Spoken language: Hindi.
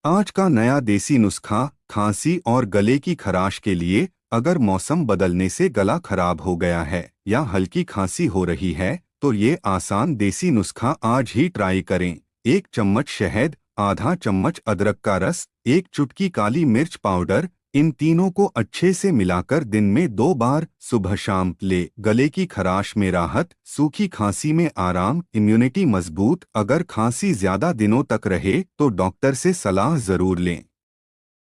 आज का नया देसी नुस्खा खांसी और गले की खराश के लिए। अगर मौसम बदलने से गला खराब हो गया है या हल्की खांसी हो रही है तो ये आसान देसी नुस्खा आज ही ट्राई करें। 1 चम्मच शहद, आधा चम्मच अदरक का रस, 1 चुटकी काली मिर्च पाउडर, इन तीनों को अच्छे से मिलाकर दिन में 2 बार सुबह शाम ले। गले की खराश में राहत, सूखी खांसी में आराम, इम्यूनिटी मजबूत। अगर खांसी ज्यादा दिनों तक रहे तो डॉक्टर से सलाह जरूर लें।